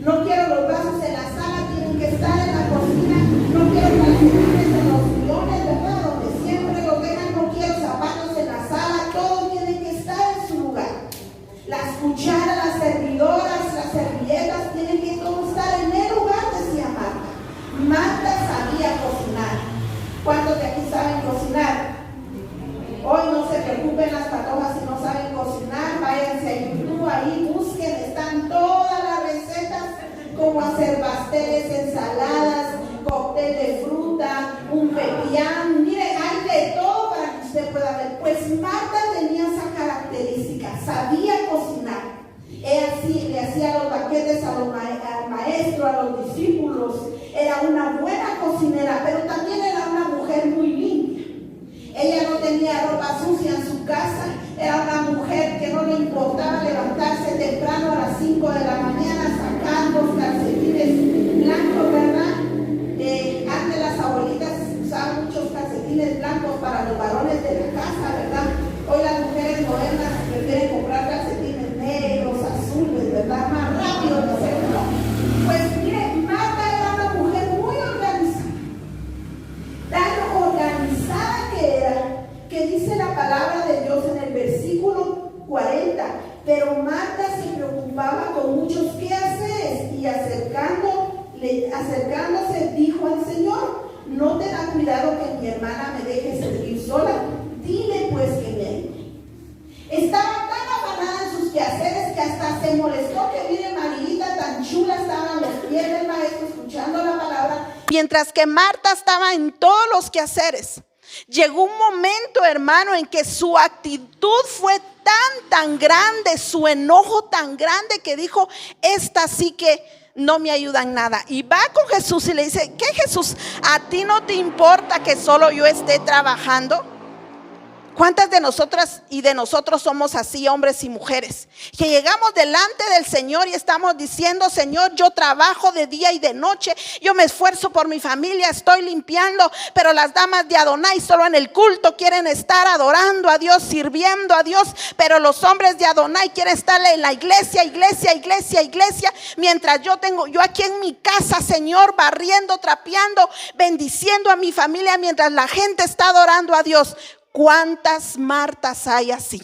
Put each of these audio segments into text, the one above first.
No quiero los vasos en la sala, tienen que estar en la cocina. No quiero calcetines en los sillones, ¿verdad? Donde siempre lo dejan. No quiero zapatos en la sala. Todo tiene que estar en su lugar. Las cucharas, las servidoras, las servilletas tienen que todo estar en el lugar, decía Marta. Marta sabía cocinar. ¿Cuántos de aquí saben cocinar? Hoy no se preocupen las patojas si no saben cocinar. Váyanse a YouTube, ahí busquen, están todas las recetas, como hacer pasteles, ensaladas, cóctel de fruta, un pepián. Miren, hay de todo para que usted pueda ver. Pues Marta tenía esa característica, sabía cocinar. Ella sí, le hacía los banquetes al maestro, a los discípulos. Era una buena cocinera, pero también era una mujer muy limpia. Ella no tenía ropa sucia en su casa. Era una mujer que no le importaba levantarse temprano a las 5 de la mañana sacando los calcetines blancos, ¿verdad? Antes las abuelitas usaban muchos calcetines blancos para los varones de la casa, ¿verdad? Hoy las mujeres modernas prefieren comprar calcetines negros, azules, ¿verdad? Más rápido, no sé, ¿no? Pues mire, Marta era una mujer muy organizada. Tan organizada que era, que dice la palabra de Dios en el versículo 40, pero Marta se preocupaba con muchos quehaceres y acercándose dijo al Señor: no te da cuidado que mi hermana me deje servir sola, dile pues que me ayude. Estaba tan afanada en sus quehaceres que hasta se molestó que mire Maridita tan chula estaba a los pies del maestro escuchando la palabra, mientras que Marta estaba en todos los quehaceres. Llegó un momento, hermano, en que su actitud fue tan grande, su enojo tan grande, que dijo: esta sí que no me ayuda en nada. Y va con Jesús y le dice: ¿qué, Jesús? ¿A ti no te importa que solo yo esté trabajando? ¿Cuántas de nosotras y de nosotros somos así, hombres y mujeres? Que llegamos delante del Señor y estamos diciendo: Señor, yo trabajo de día y de noche, yo me esfuerzo por mi familia, estoy limpiando, pero las damas de Adonai solo en el culto quieren estar adorando a Dios, sirviendo a Dios, pero los hombres de Adonai quieren estar en la iglesia, mientras yo aquí en mi casa, Señor, barriendo, trapeando, bendiciendo a mi familia, mientras la gente está adorando a Dios. ¿Cuántas Martas hay así?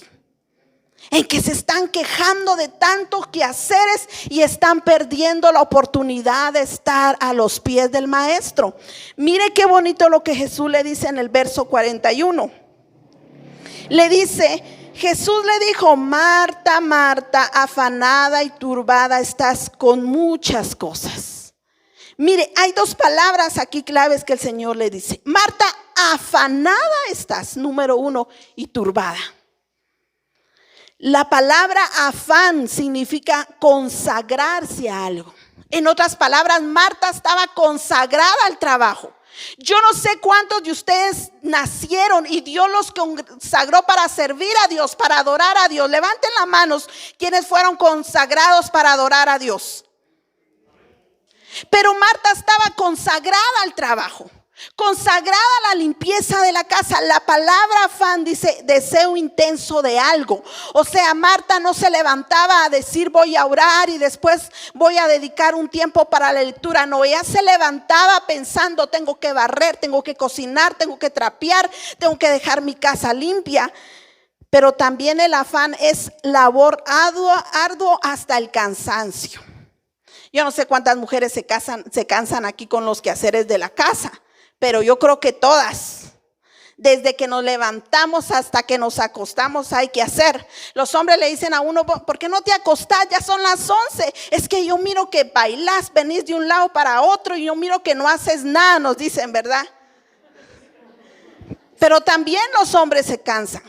En que se están quejando de tantos quehaceres y están perdiendo la oportunidad de estar a los pies del maestro. Mire qué bonito lo que Jesús le dice en el verso 41. Le dice, Jesús le dijo: Marta, Marta, afanada y turbada estás con muchas cosas. Mire, hay dos palabras aquí claves que el Señor le dice. Marta, afanada estás, número 1, y turbada. La palabra afán significa consagrarse a algo. En otras palabras, Marta estaba consagrada al trabajo. Yo no sé cuántos de ustedes nacieron y Dios los consagró para servir a Dios, para adorar a Dios. Levanten las manos quienes fueron consagrados para adorar a Dios. Pero Marta estaba consagrada al trabajo, consagrada a la limpieza de la casa. La palabra afán dice deseo intenso de algo. O sea, Marta no se levantaba a decir: voy a orar y después voy a dedicar un tiempo para la lectura. No, ella se levantaba pensando: tengo que barrer, tengo que cocinar, tengo que trapear, tengo que dejar mi casa limpia. Pero también el afán es labor arduo hasta el cansancio. Yo no sé cuántas mujeres se cansan aquí con los quehaceres de la casa, pero yo creo que todas, desde que nos levantamos hasta que nos acostamos, hay que hacer. Los hombres le dicen a uno: ¿por qué no te acostás? Ya son las 11. Es que yo miro que bailás, venís de un lado para otro y yo miro que no haces nada, nos dicen, ¿verdad? Pero también los hombres se cansan,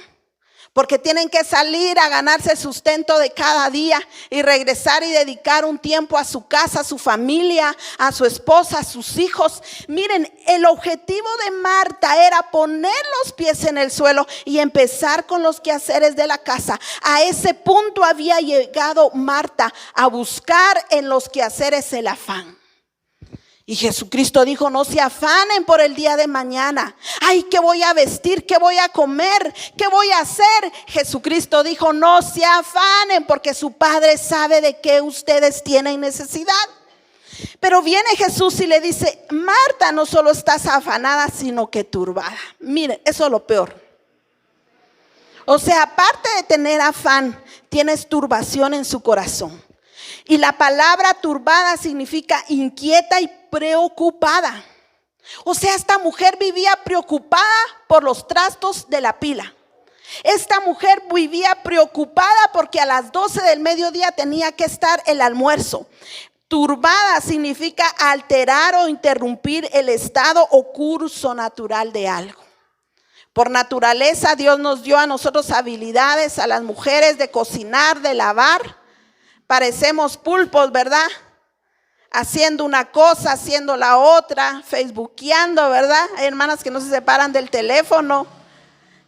porque tienen que salir a ganarse el sustento de cada día y regresar y dedicar un tiempo a su casa, a su familia, a su esposa, a sus hijos. Miren, el objetivo de Marta era poner los pies en el suelo y empezar con los quehaceres de la casa. A ese punto había llegado Marta, a buscar en los quehaceres el afán. Y Jesucristo dijo: no se afanen por el día de mañana. Ay, ¿qué voy a vestir? ¿Qué voy a comer? ¿Qué voy a hacer? Jesucristo dijo: no se afanen, porque su Padre sabe de qué ustedes tienen necesidad. Pero viene Jesús y le dice: Marta, no solo estás afanada, sino que turbada. Miren, eso es lo peor. O sea, aparte de tener afán, tienes turbación en su corazón. Y la palabra turbada significa inquieta y preocupada. O sea, esta mujer vivía preocupada por los trastos de la pila. Esta mujer vivía preocupada porque a las 12 del mediodía tenía que estar el almuerzo. Turbada significa alterar o interrumpir el estado o curso natural de algo. Por naturaleza, Dios nos dio a nosotros habilidades, a las mujeres, de cocinar, de lavar. Parecemos pulpos, ¿verdad? Haciendo una cosa, haciendo la otra, facebookeando, ¿verdad? Hay hermanas que no se separan del teléfono,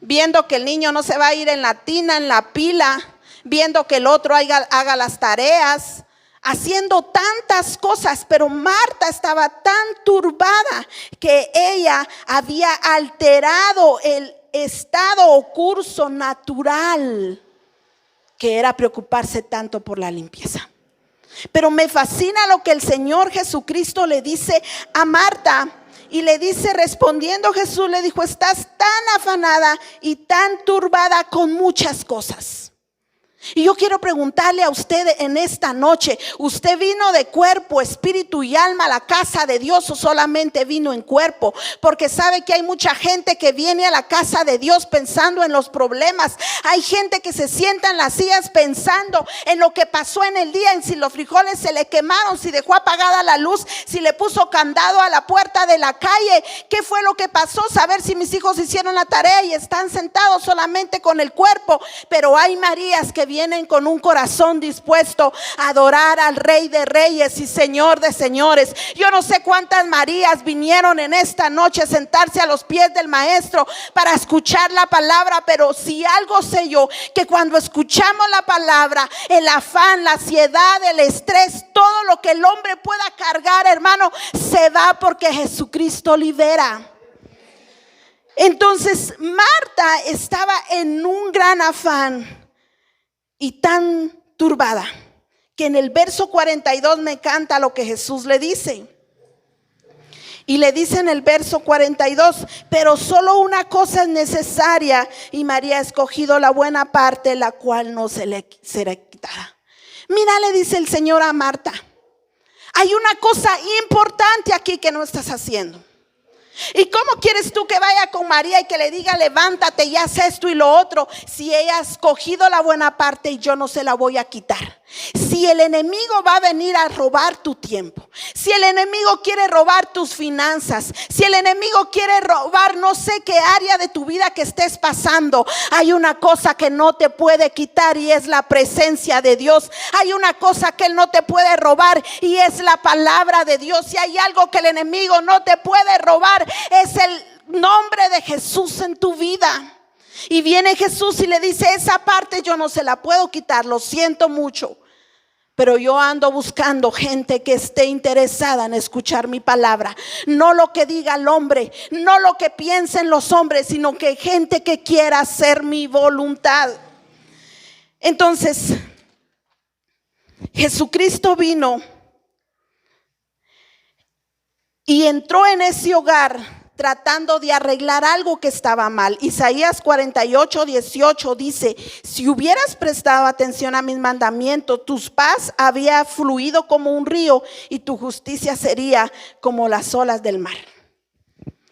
viendo que el niño no se va a ir en la tina, en la pila, viendo que el otro haga las tareas, haciendo tantas cosas. Pero Marta estaba tan turbada que ella había alterado el estado o curso natural, que era preocuparse tanto por la limpieza. Pero me fascina lo que el Señor Jesucristo le dice a Marta. Y le dice, respondiendo Jesús, le dijo: estás tan afanada y tan turbada con muchas cosas. Y yo quiero preguntarle a usted en esta noche: ¿usted vino de cuerpo, espíritu y alma a la casa de Dios, o solamente vino en cuerpo? Porque sabe que hay mucha gente que viene a la casa de Dios pensando en los problemas. Hay gente que se sienta en las sillas pensando en lo que pasó en el día, en si los frijoles se le quemaron, si dejó apagada la luz, si le puso candado a la puerta de la calle, qué fue lo que pasó, saber si mis hijos hicieron la tarea, y están sentados solamente con el cuerpo. Pero hay Marías que vienen con un corazón dispuesto a adorar al Rey de Reyes y Señor de Señores. Yo no sé cuántas Marías vinieron en esta noche a sentarse a los pies del Maestro para escuchar la palabra, pero si algo sé yo, que cuando escuchamos la palabra, el afán, la ansiedad, el estrés, todo lo que el hombre pueda cargar, hermano, se va, porque Jesucristo libera. Entonces Marta estaba en un gran afán y tan turbada, que en el verso 42 me encanta lo que Jesús le dice. Y le dice en el verso 42: pero solo una cosa es necesaria, y María ha escogido la buena parte, la cual no se le será quitada. Mira, le dice el Señor a Marta: hay una cosa importante aquí que no estás haciendo. ¿Y cómo quieres tú que vaya con María y que le diga: levántate y haz esto y lo otro, si ella ha escogido la buena parte y yo no se la voy a quitar? Si el enemigo va a venir a robar tu tiempo, si el enemigo quiere robar tus finanzas, si el enemigo quiere robar no sé qué área de tu vida que estés pasando, hay una cosa que no te puede quitar, y es la presencia de Dios. Hay una cosa que él no te puede robar, y es la palabra de Dios. Si hay algo que el enemigo no te puede robar, es el nombre de Jesús en tu vida. Y viene Jesús y le dice: esa parte yo no se la puedo quitar, lo siento mucho, pero yo ando buscando gente que esté interesada en escuchar mi palabra. No lo que diga el hombre, no lo que piensen los hombres, sino que gente que quiera hacer mi voluntad. Entonces Jesucristo vino y entró en ese hogar tratando de arreglar algo que estaba mal. Isaías 48:18 dice: si hubieras prestado atención a mis mandamientos, tu paz había fluido como un río, y tu justicia sería como las olas del mar.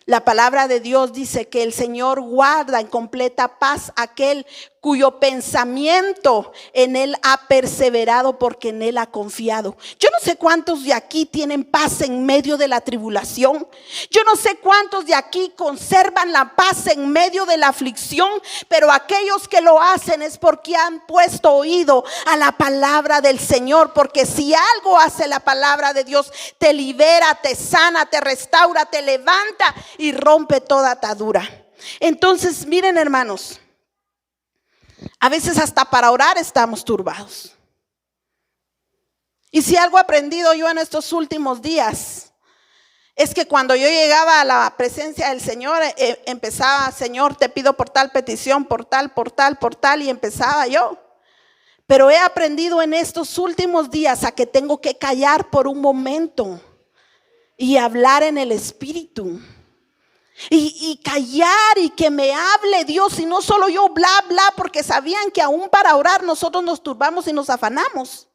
La palabra de Dios dice que el Señor guarda en completa paz aquel cuyo pensamiento en él ha perseverado, porque en él ha confiado. Yo no sé cuántos de aquí tienen paz en medio de la tribulación. Yo no sé cuántos de aquí conservan la paz en medio de la aflicción, pero aquellos que lo hacen es porque han puesto oído a la palabra del Señor. Porque si algo hace la palabra de Dios, te libera, te sana, te restaura, te levanta y rompe toda atadura. Entonces, miren, hermanos, a veces hasta para orar estamos turbados. Y si algo he aprendido yo en estos últimos días, es que cuando yo llegaba a la presencia del Señor, empezaba: Señor, te pido por tal petición, por tal, y empezaba yo. Pero he aprendido en estos últimos días a que tengo que callar por un momento y hablar en el Espíritu. Y callar y que me hable Dios, y no solo yo bla bla, porque sabían que aún para orar nosotros nos turbamos y nos afanamos.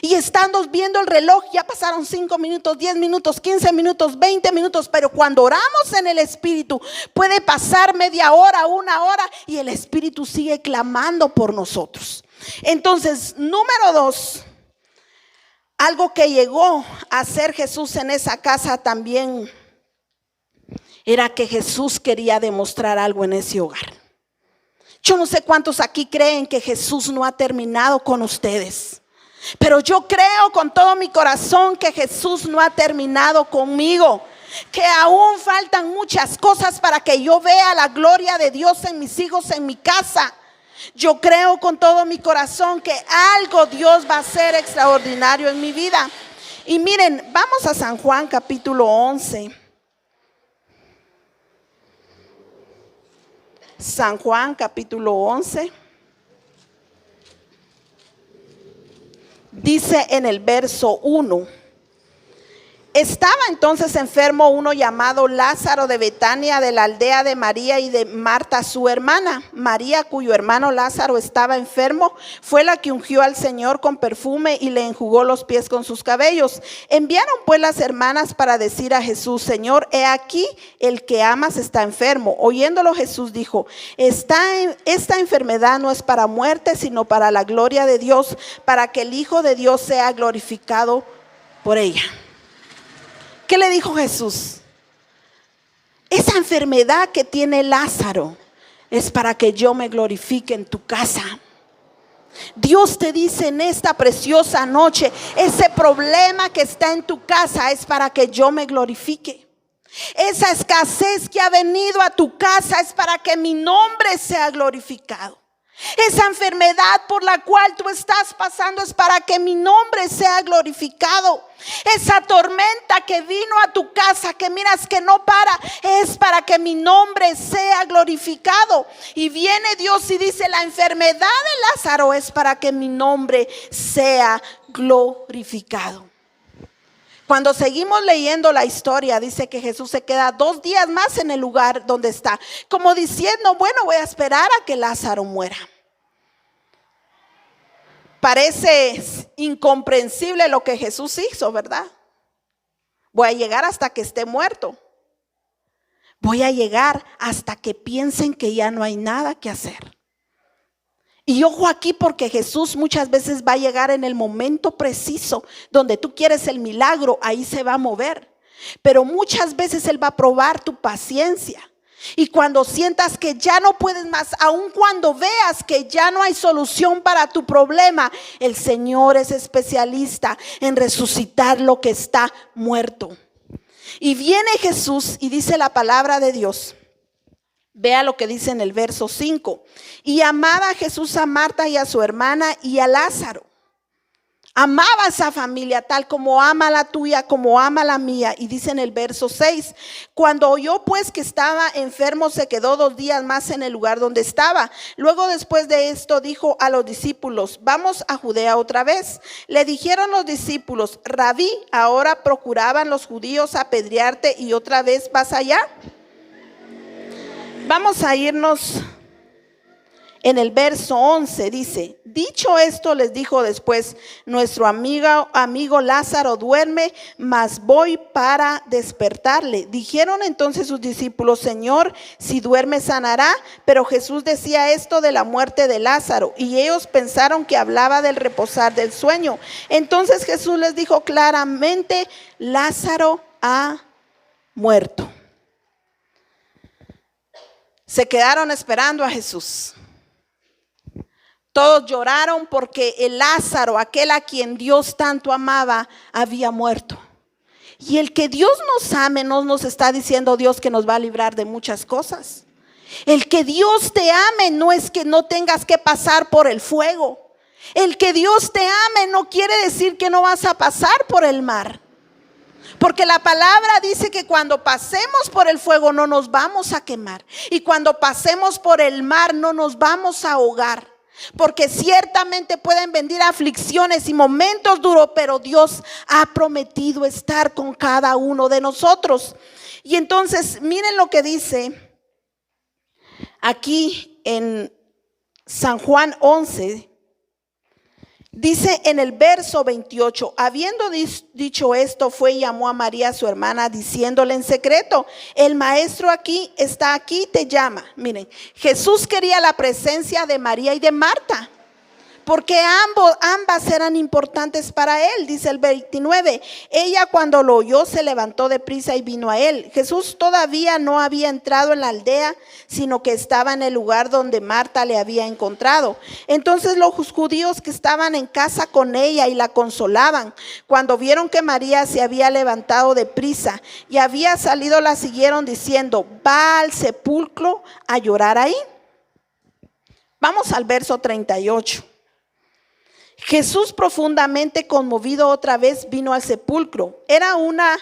Y estando viendo el reloj, ya pasaron 5 minutos, 10 minutos, 15 minutos, 20 minutos. Pero cuando oramos en el Espíritu, puede pasar media hora, 1 hora, y el Espíritu sigue clamando por nosotros. Entonces, número 2, algo que llegó a hacer Jesús en esa casa también era que Jesús quería demostrar algo en ese hogar. Yo no sé cuántos aquí creen que Jesús no ha terminado con ustedes, pero yo creo con todo mi corazón que Jesús no ha terminado conmigo, que aún faltan muchas cosas para que yo vea la gloria de Dios en mis hijos, en mi casa. Yo creo con todo mi corazón que algo Dios va a hacer extraordinario en mi vida. Y miren, vamos a San Juan capítulo 11. San Juan capítulo 11. Dice en el verso 1: estaba entonces enfermo uno llamado Lázaro de Betania, de la aldea de María y de Marta su hermana. María, cuyo hermano Lázaro estaba enfermo, fue la que ungió al Señor con perfume y le enjugó los pies con sus cabellos. Enviaron pues las hermanas para decir a Jesús: Señor, he aquí el que amas está enfermo. Oyéndolo Jesús dijo: esta enfermedad no es para muerte, sino para la gloria de Dios, para que el Hijo de Dios sea glorificado por ella. ¿Qué le dijo Jesús? Esa enfermedad que tiene Lázaro es para que yo me glorifique en tu casa. Dios te dice en esta preciosa noche: ese problema que está en tu casa es para que yo me glorifique. Esa escasez que ha venido a tu casa es para que mi nombre sea glorificado. Esa enfermedad por la cual tú estás pasando es para que mi nombre sea glorificado. Esa tormenta que vino a tu casa, que miras que no para, es para que mi nombre sea glorificado. Y viene Dios y dice: la enfermedad de Lázaro es para que mi nombre sea glorificado. Cuando seguimos leyendo la historia, dice que Jesús se queda 2 días más en el lugar donde está, como diciendo: bueno, voy a esperar a que Lázaro muera. Parece incomprensible lo que Jesús hizo, ¿verdad? Voy a llegar hasta que esté muerto. Voy a llegar hasta que piensen que ya no hay nada que hacer. Y ojo aquí, porque Jesús muchas veces va a llegar en el momento preciso donde tú quieres el milagro, ahí se va a mover. Pero muchas veces Él va a probar tu paciencia. Y cuando sientas que ya no puedes más, aun cuando veas que ya no hay solución para tu problema, el Señor es especialista en resucitar lo que está muerto. Y viene Jesús y dice la palabra de Dios. Vea lo que dice en el verso 5. Y amaba a Jesús a Marta y a su hermana y a Lázaro. Amaba a esa familia tal como ama la tuya, como ama la mía. Y dice en el verso 6: cuando oyó pues que estaba enfermo, se quedó 2 días más en el lugar donde estaba. Luego, después de esto, dijo a los discípulos: vamos a Judea otra vez. Le dijeron los discípulos: Rabí, ahora procuraban los judíos apedrearte y otra vez vas allá. Vamos a irnos en el verso 11, dice: dicho esto, les dijo después: nuestro amigo Lázaro duerme, mas voy para despertarle. Dijeron entonces sus discípulos: Señor, si duerme sanará. Pero Jesús decía esto de la muerte de Lázaro, y ellos pensaron que hablaba del reposar del sueño. Entonces Jesús les dijo claramente: Lázaro ha muerto. Se quedaron esperando a Jesús. Todos lloraron porque el Lázaro, aquel a quien Dios tanto amaba, había muerto. Y el que Dios nos ame no nos está diciendo Dios que nos va a librar de muchas cosas. El que Dios te ame no es que no tengas que pasar por el fuego. El que Dios te ame no quiere decir que no vas a pasar por el mar. Porque la palabra dice que cuando pasemos por el fuego no nos vamos a quemar. Y cuando pasemos por el mar no nos vamos a ahogar. Porque ciertamente pueden venir aflicciones y momentos duros, pero Dios ha prometido estar con cada uno de nosotros. Y entonces miren lo que dice aquí en San Juan 11. Dice en el verso 28, habiendo dicho esto, fue y llamó a María su hermana, diciéndole en secreto: el maestro está aquí, te llama. Miren, Jesús quería la presencia de María y de Marta, porque ambas eran importantes para él. Dice el 29, ella cuando lo oyó se levantó deprisa y vino a él. Jesús todavía no había entrado en la aldea, sino que estaba en el lugar donde Marta le había encontrado. Entonces los judíos que estaban en casa con ella y la consolaban, cuando vieron que María se había levantado deprisa y había salido, la siguieron diciendo: va al sepulcro a llorar ahí. Vamos al verso 38. Jesús, profundamente conmovido, otra vez vino al sepulcro. Era una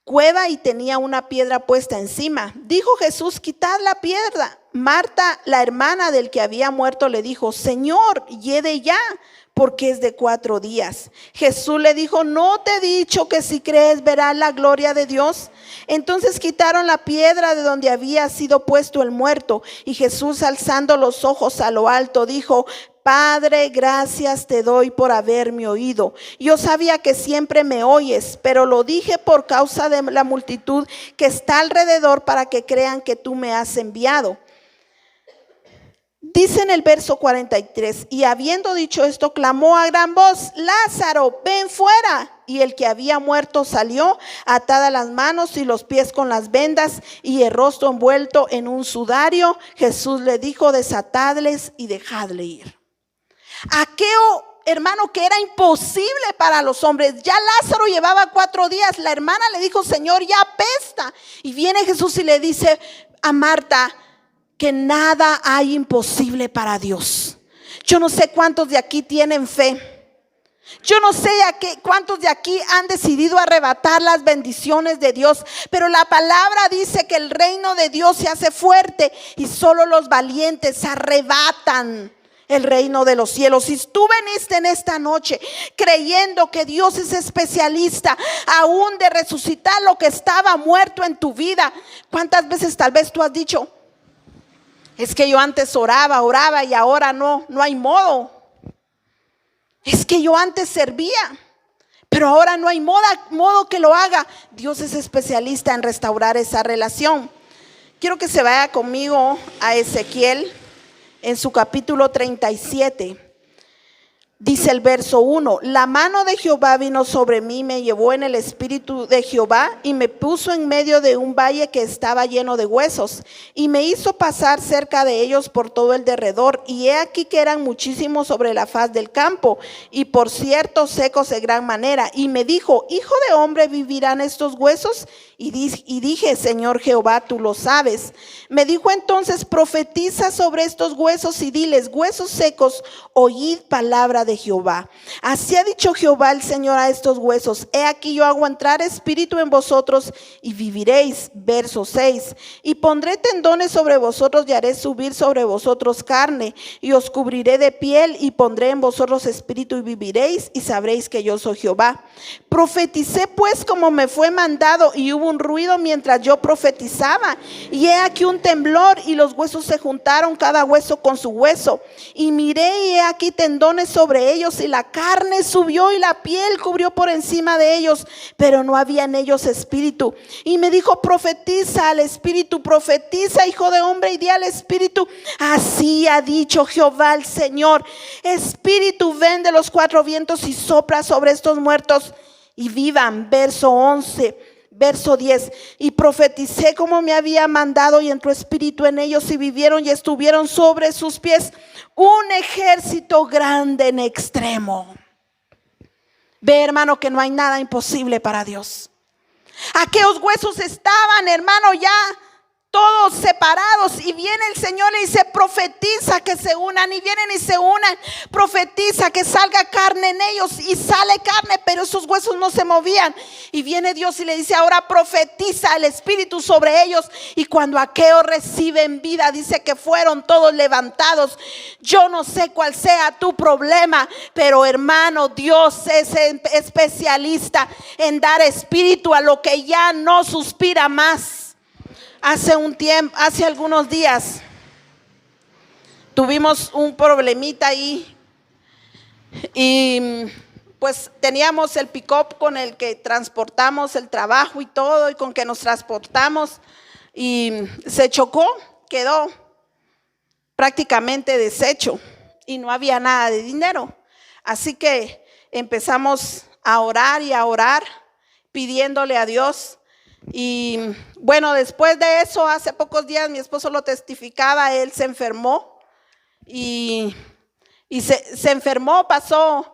cueva y tenía una piedra puesta encima. Dijo Jesús: quitad la piedra. Marta, la hermana del que había muerto, le dijo: Señor, hiede ya, porque es de 4 días. Jesús le dijo: ¿no te he dicho que si crees verás la gloria de Dios? Entonces quitaron la piedra de donde había sido puesto el muerto. Y Jesús, alzando los ojos a lo alto, dijo: Padre, gracias te doy por haberme oído. Yo sabía que siempre me oyes, pero lo dije por causa de la multitud que está alrededor, para que crean que tú me has enviado. Dice en el verso 43, y habiendo dicho esto, clamó a gran voz: Lázaro, ven fuera. Y el que había muerto salió, atadas las manos y los pies con las vendas, y el rostro envuelto en un sudario. Jesús le dijo: desatadles y dejadle ir. Aquello, hermano, que era imposible para los hombres. Ya Lázaro llevaba 4 días. La hermana le dijo: Señor, ya apesta. Y viene Jesús y le dice a Marta que nada hay imposible para Dios. Yo no sé cuántos de aquí tienen fe. Yo no sé cuántos de aquí han decidido arrebatar las bendiciones de Dios, pero la palabra dice que el reino de Dios se hace fuerte y solo los valientes arrebatan el reino de los cielos. Si tú veniste en esta noche creyendo que Dios es especialista aún de resucitar lo que estaba muerto en tu vida, ¿cuántas veces tal vez tú has dicho: es que yo antes oraba y ahora no hay modo? Es que yo antes servía, pero ahora no hay modo que lo haga. Dios es especialista en restaurar esa relación. Quiero que se vaya conmigo a Ezequiel en su capítulo 37. Dice el verso 1: la mano de Jehová vino sobre mí, me llevó en el espíritu de Jehová y me puso en medio de un valle que estaba lleno de huesos, y me hizo pasar cerca de ellos por todo el derredor, y he aquí que eran muchísimos sobre la faz del campo, y por cierto secos de gran manera. Y me dijo: hijo de hombre, ¿vivirán estos huesos? Y dije: Señor Jehová, tú lo sabes. Me dijo entonces: profetiza sobre estos huesos y diles: huesos secos, oíd palabra de Jehová. Así ha dicho Jehová el Señor a estos huesos: he aquí yo hago entrar espíritu en vosotros y viviréis. Verso 6: y pondré tendones sobre vosotros y haré subir sobre vosotros carne, y os cubriré de piel, y pondré en vosotros espíritu y viviréis, y sabréis que yo soy Jehová. Profeticé pues como me fue mandado, y hubo un ruido mientras yo profetizaba, y he aquí un temblor, y los huesos se juntaron cada hueso con su hueso, y miré y he aquí tendones sobre ellos, y la carne subió y la piel cubrió por encima de ellos, pero no había en ellos espíritu. Y me dijo: profetiza al espíritu, profetiza, hijo de hombre, y di al espíritu: así ha dicho Jehová el Señor, espíritu, ven de los 4 vientos y sopla sobre estos muertos y vivan. Verso 11. Verso 10: y profeticé como me había mandado, y entró espíritu en ellos, y vivieron, y estuvieron sobre sus pies un ejército grande en extremo. Ve, hermano, que no hay nada imposible para Dios. Aquellos huesos estaban, hermano, ya todos separados, y viene el Señor y dice: profetiza que se unan, y vienen y se unan. Profetiza que salga carne en ellos, y sale carne, pero esos huesos no se movían. Y viene Dios y le dice: ahora profetiza el Espíritu sobre ellos. Y cuando aquellos reciben vida, dice que fueron todos levantados. Yo no sé cuál sea tu problema, pero hermano, Dios es especialista en dar espíritu a lo que ya no suspira más. Hace algunos días tuvimos un problemita ahí, y pues teníamos el pick-up con el que transportamos el trabajo y todo, y con que nos transportamos, y se chocó, quedó prácticamente deshecho y no había nada de dinero. Así que empezamos a orar y a orar, pidiéndole a Dios. Y bueno, después de eso, hace pocos días, mi esposo lo testificaba, él se enfermó y se enfermó, pasó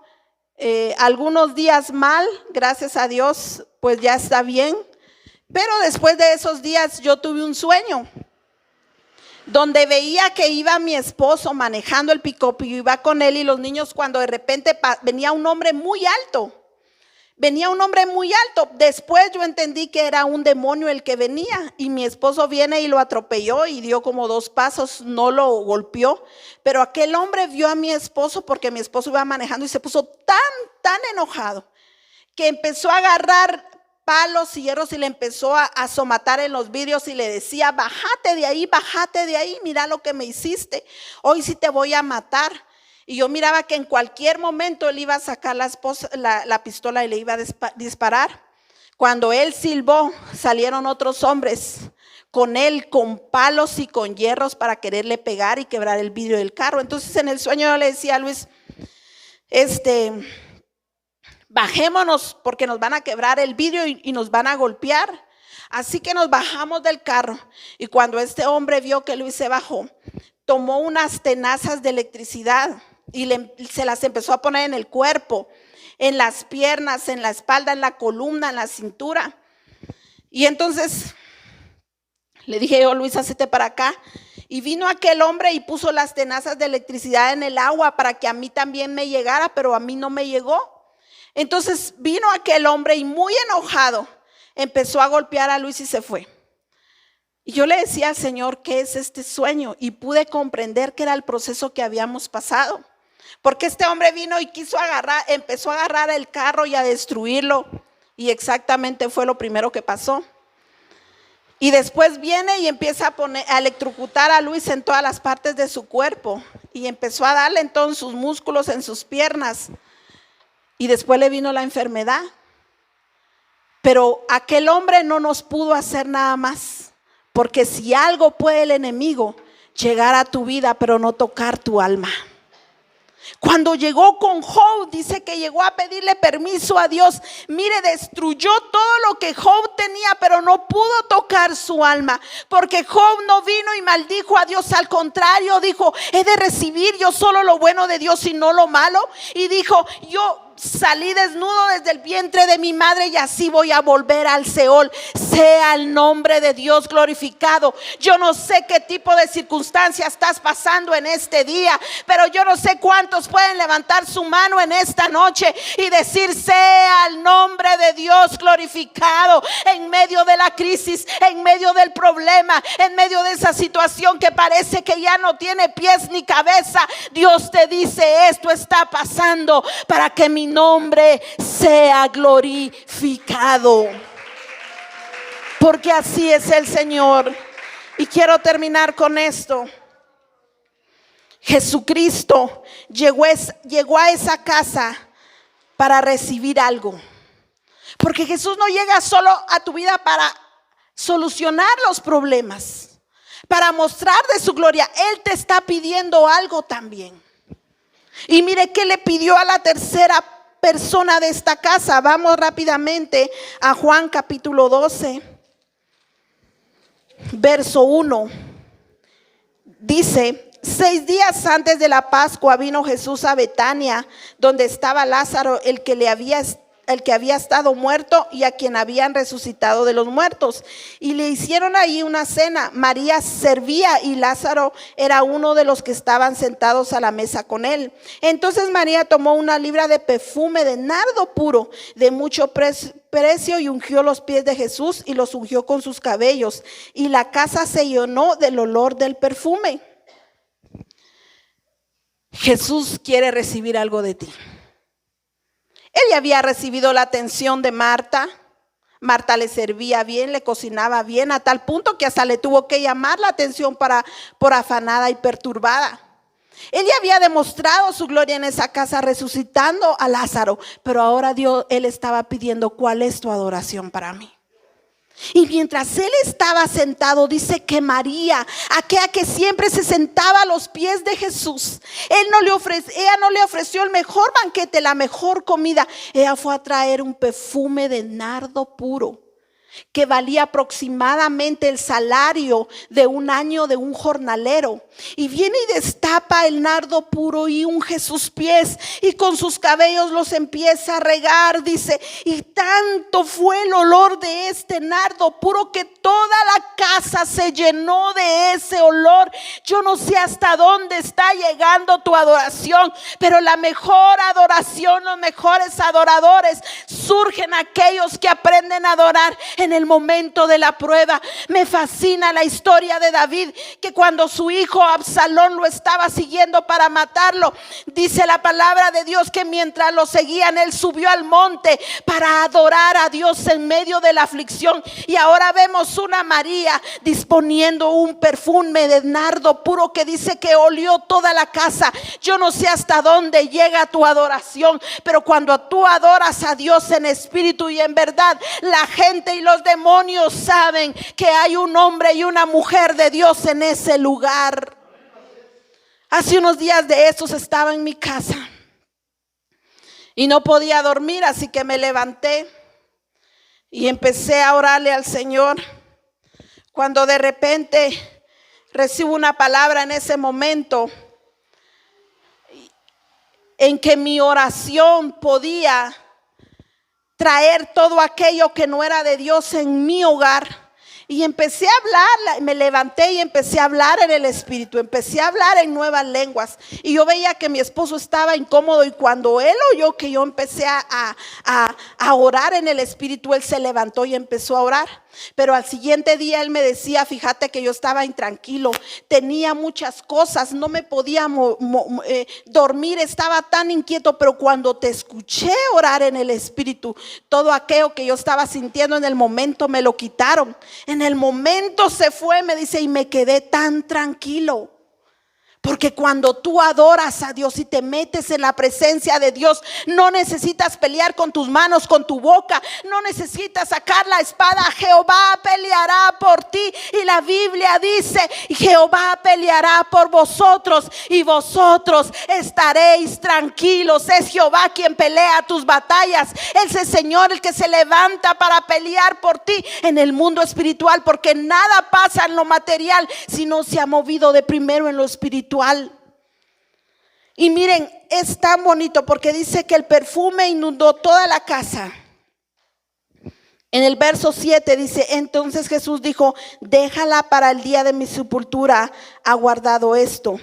algunos días mal, gracias a Dios, pues ya está bien. Pero después de esos días yo tuve un sueño donde veía que iba mi esposo manejando el pick-up, y yo iba con él y los niños, cuando de repente venía un hombre muy alto. Después yo entendí que era un demonio el que venía, y mi esposo viene y lo atropelló y dio como 2 pasos, no lo golpeó. Pero aquel hombre vio a mi esposo, porque mi esposo iba manejando, y se puso tan enojado que empezó a agarrar palos y hierros y le empezó a somatar en los vidrios y le decía: bájate de ahí, mira lo que me hiciste, hoy sí te voy a matar. Y yo miraba que en cualquier momento él iba a sacar la pistola y le iba a disparar. Cuando él silbó, salieron otros hombres con él, con palos y con hierros, para quererle pegar y quebrar el vidrio del carro. Entonces en el sueño yo le decía a Luis: bajémonos, porque nos van a quebrar el vidrio y nos van a golpear. Así que nos bajamos del carro, y cuando este hombre vio que Luis se bajó, tomó unas tenazas de electricidad y se las empezó a poner en el cuerpo, en las piernas, en la espalda, en la columna, en la cintura. Y entonces le dije yo: Luis, hacete para acá. Y vino aquel hombre y puso las tenazas de electricidad en el agua para que a mí también me llegara, pero a mí no me llegó. Entonces vino aquel hombre y, muy enojado, empezó a golpear a Luis y se fue. Y yo le decía al Señor: ¿qué es este sueño? Y pude comprender que era el proceso que habíamos pasado, porque este hombre vino y empezó a agarrar el carro y a destruirlo, y exactamente fue lo primero que pasó. Y después viene y empieza a electrocutar a Luis en todas las partes de su cuerpo, y empezó a darle en todos sus músculos, en sus piernas, y después le vino la enfermedad. Pero aquel hombre no nos pudo hacer nada más, porque si algo puede el enemigo, llegar a tu vida pero no tocar tu alma. Cuando llegó con Job, dice que llegó a pedirle permiso a Dios. Mire, destruyó todo lo que Job tenía, pero no pudo tocar su alma, porque Job no vino y maldijo a Dios. Al contrario, dijo: he de recibir yo solo lo bueno de Dios y no lo malo. Y dijo: yo salí desnudo desde el vientre de mi madre, y así voy a volver al Seol. Sea el nombre de Dios glorificado. Yo no sé qué tipo de circunstancia estás pasando en este día, pero yo no sé cuántos pueden levantar su mano en esta noche y decir: sea el nombre de Dios glorificado en medio de la crisis, en medio del problema, en medio de esa situación que parece que ya no tiene pies ni cabeza. Dios te dice: esto está pasando para que mi nombre sea glorificado, porque así es el Señor. Y quiero terminar con esto. Jesucristo llegó a esa casa para recibir algo, porque Jesús no llega solo a tu vida para solucionar los problemas, para mostrar de su gloria. Él te está pidiendo algo también. Y mire qué le pidió a la tercera persona de esta casa. Vamos rápidamente a Juan capítulo 12, verso 1. Dice: 6 días antes de la Pascua vino Jesús a Betania, donde estaba Lázaro, el que le había el que había estado muerto y a quien habían resucitado de los muertos. Y le hicieron ahí una cena. María servía y Lázaro era uno de los que estaban sentados a la mesa con él. Entonces María tomó una libra de perfume de nardo puro de mucho precio y ungió los pies de Jesús y los ungió con sus cabellos. Y la casa se llenó del olor del perfume. Jesús quiere recibir algo de ti. Él ya había recibido la atención de Marta. Marta le servía bien, le cocinaba bien, a tal punto que hasta le tuvo que llamar la atención por afanada y perturbada. Él ya había demostrado su gloria en esa casa resucitando a Lázaro, pero ahora él estaba pidiendo: ¿cuál es tu adoración para mí? Y mientras él estaba sentado, dice que María, aquella que siempre se sentaba a los pies de Jesús, ella no le ofreció el mejor banquete, la mejor comida. Ella fue a traer un perfume de nardo puro que valía aproximadamente el salario de un año de un jornalero. Y viene y destapa el nardo puro y unge sus pies y con sus cabellos los empieza a regar, dice. Y tanto fue el olor de este nardo puro que toda la casa se llenó de ese olor. Yo no sé hasta dónde está llegando tu adoración, pero la mejor adoración, los mejores adoradores surgen aquellos que aprenden a adorar en el momento de la prueba. Me fascina la historia de David, que cuando su hijo Absalón lo estaba siguiendo para matarlo, dice la palabra de Dios que mientras lo seguían, él subió al monte para adorar a Dios en medio de la aflicción. Y ahora vemos una María disponiendo un perfume de nardo puro que dice que olió toda la casa. Yo no sé hasta dónde llega tu adoración, pero cuando tú adoras a Dios en espíritu y en verdad, la gente y los demonios saben que hay un hombre y una mujer de Dios en ese lugar. Hace unos días de estos estaba en mi casa y no podía dormir, así que me levanté y empecé a orarle al Señor. Cuando de repente recibo una palabra en ese momento en que mi oración podía traer todo aquello que no era de Dios en mi hogar. Y empecé a hablar, me levanté y empecé a hablar en el espíritu, empecé a hablar en nuevas lenguas. Y yo veía que mi esposo estaba incómodo, y cuando él oyó que yo empecé a orar en el espíritu, él se levantó y empezó a orar. Pero al siguiente día él me decía: fíjate que yo estaba intranquilo, tenía muchas cosas, no me podía dormir, estaba tan inquieto, pero cuando te escuché orar en el espíritu, todo aquello que yo estaba sintiendo en el momento me lo quitaron. En el momento se fue, me dice, y me quedé tan tranquilo. Porque cuando tú adoras a Dios y te metes en la presencia de Dios, no necesitas pelear con tus manos, con tu boca, no necesitas sacar la espada. Jehová peleará por ti, y la Biblia dice: Jehová peleará por vosotros y vosotros estaréis tranquilos. Es Jehová quien pelea tus batallas, es el Señor el que se levanta para pelear por ti en el mundo espiritual, porque nada pasa en lo material si no se ha movido de primero en lo espiritual. Y miren, es tan bonito porque dice que el perfume inundó toda la casa. En el verso 7 dice: entonces Jesús dijo: déjala para el día de mi sepultura, ha guardado esto.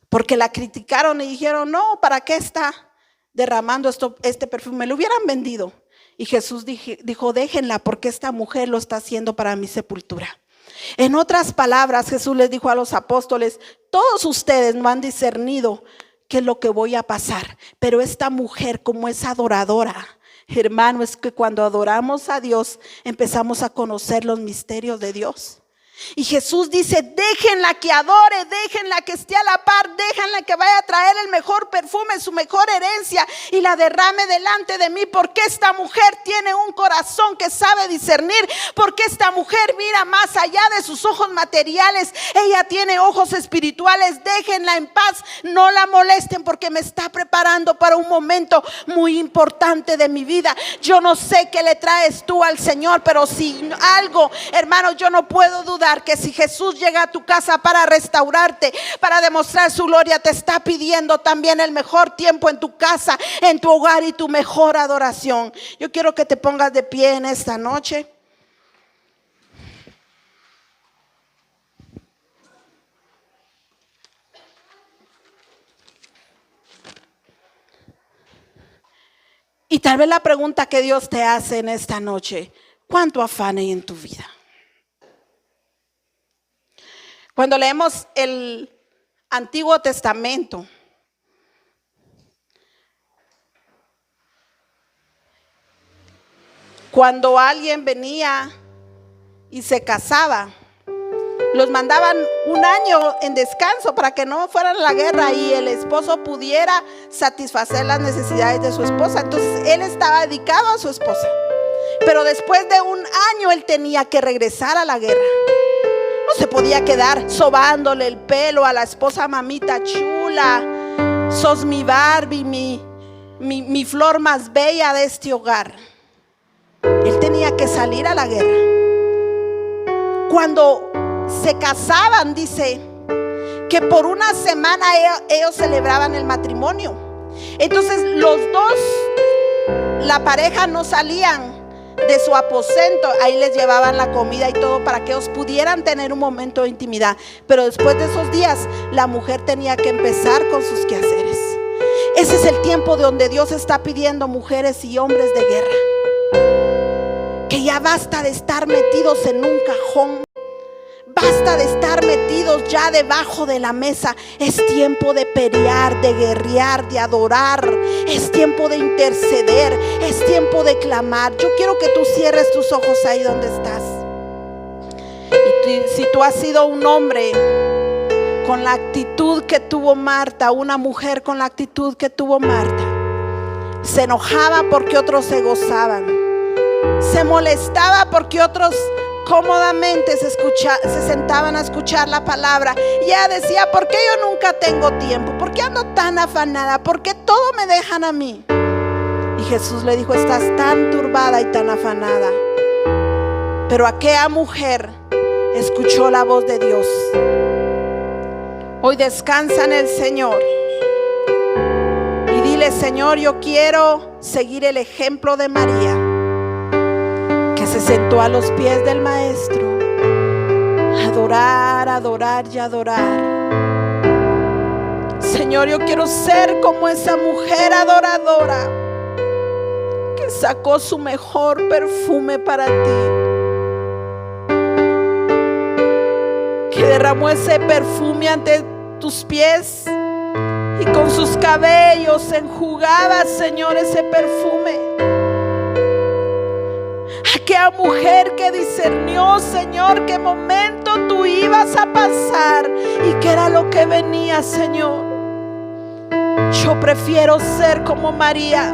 Porque la criticaron y dijeron: no, ¿para qué está derramando este perfume? Lo hubieran vendido. Y Jesús dijo: déjenla, porque esta mujer lo está haciendo para mi sepultura. En otras palabras, Jesús les dijo a los apóstoles: todos ustedes no han discernido qué es lo que voy a pasar, pero esta mujer, como es adoradora, hermano, es que cuando adoramos a Dios empezamos a conocer los misterios de Dios. Y Jesús dice: déjenla que adore, déjenla que esté a la par, déjenla que vaya a traer el mejor perfume, su mejor herencia, y la derrame delante de mí, porque esta mujer tiene un corazón que sabe discernir, porque esta mujer mira más allá de sus ojos materiales, ella tiene ojos espirituales. Déjenla en paz, no la molesten, porque me está preparando para un momento muy importante de mi vida. Yo no sé qué le traes tú al Señor, pero si algo, hermano, yo no puedo dudar dudar que si Jesús llega a tu casa para restaurarte, para demostrar su gloria, te está pidiendo también el mejor tiempo en tu casa, en tu hogar y tu mejor adoración. Yo quiero que te pongas de pie en esta noche. Y tal vez la pregunta que Dios te hace en esta noche: ¿cuánto afán hay en tu vida? Cuando leemos el Antiguo Testamento, cuando alguien venía y se casaba, los mandaban un año en descanso para que no fueran a la guerra y el esposo pudiera satisfacer las necesidades de su esposa. Entonces él estaba dedicado a su esposa, pero después de un año él tenía que regresar a la guerra. No se podía quedar sobándole el pelo a la esposa: mamita chula, sos mi Barbie, mi flor más bella de este hogar. Él tenía que salir a la guerra. Cuando se casaban, dice que por una semana ellos celebraban el matrimonio. Entonces los dos, la pareja, no salían de su aposento. Ahí les llevaban la comida y todo para que ellos pudieran tener un momento de intimidad. Pero después de esos días, la mujer tenía que empezar con sus quehaceres. Ese es el tiempo de donde Dios está pidiendo, mujeres y hombres de guerra, que ya basta de estar metidos en un cajón. Basta de estar metidos ya debajo de la mesa. Es tiempo de pelear, de guerrear, de adorar. Es tiempo de interceder. Es tiempo de clamar. Yo quiero que tú cierres tus ojos ahí donde estás. Y si tú has sido un hombre con la actitud que tuvo Marta, una mujer con la actitud que tuvo Marta, se enojaba porque otros se gozaban, se molestaba porque otros cómodamente se sentaban a escuchar la palabra, y ella decía: ¿por qué yo nunca tengo tiempo? ¿Por qué ando tan afanada? ¿Por qué todo me dejan a mí? Y Jesús le dijo: estás tan turbada y tan afanada. Pero aquella mujer escuchó la voz de Dios. Hoy descansa en el Señor y dile: Señor, yo quiero seguir el ejemplo de María, que se sentó a los pies del Maestro, adorar, adorar y adorar. Señor, yo quiero ser como esa mujer adoradora que sacó su mejor perfume para ti, que derramó ese perfume ante tus pies y con sus cabellos enjugaba, Señor, ese perfume. Aquella mujer que discernió, Señor, qué momento tú ibas a pasar y qué era lo que venía, Señor. Yo prefiero ser como María,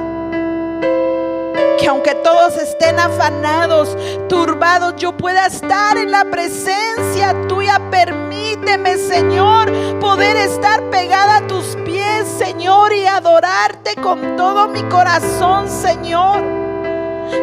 que aunque todos estén afanados, turbados, yo pueda estar en la presencia tuya. Permíteme, Señor, poder estar pegada a tus pies, Señor, y adorarte con todo mi corazón, Señor.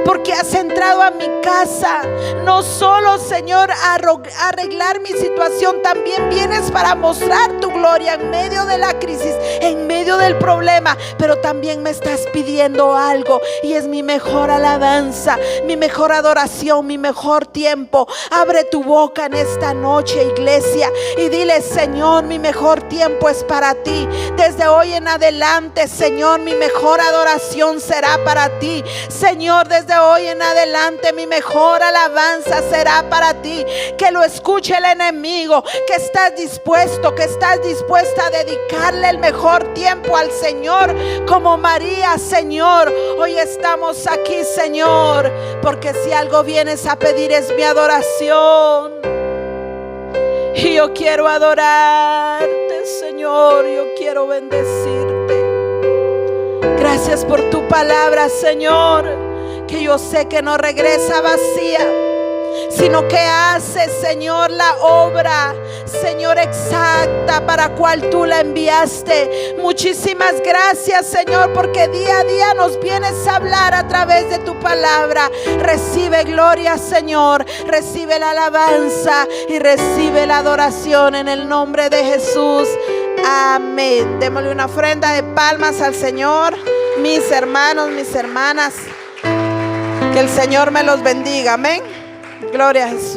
Porque has entrado a mi casa, no solo, Señor, a arreglar mi situación, también vienes para mostrar tu gloria en medio de la crisis, en medio del problema. Pero también me estás pidiendo algo, y es mi mejor alabanza, mi mejor adoración, mi mejor tiempo. Abre tu boca en esta noche, iglesia, y dile: Señor, mi mejor tiempo es para ti. Desde hoy en adelante, Señor, mi mejor adoración será para ti. Señor, desde hoy en adelante mi mejor alabanza será para ti. Que lo escuche el enemigo, que estás dispuesto, que estás dispuesta a dedicarle el mejor tiempo al Señor, como María. Señor, hoy estamos aquí, Señor, porque si algo vienes a pedir es mi adoración. Y yo quiero adorarte, Señor, yo quiero bendecirte. Gracias por tu palabra, Señor, que yo sé que no regresa vacía, sino que haces, Señor, la obra, Señor, exacta para cual tú la enviaste. Muchísimas gracias, Señor, porque día a día nos vienes a hablar a través de tu palabra. Recibe gloria, Señor, recibe la alabanza y recibe la adoración en el nombre de Jesús. Amén. Démosle una ofrenda de palmas al Señor, mis hermanos, mis hermanas. Que el Señor me los bendiga. Amén. Gloria a Jesús.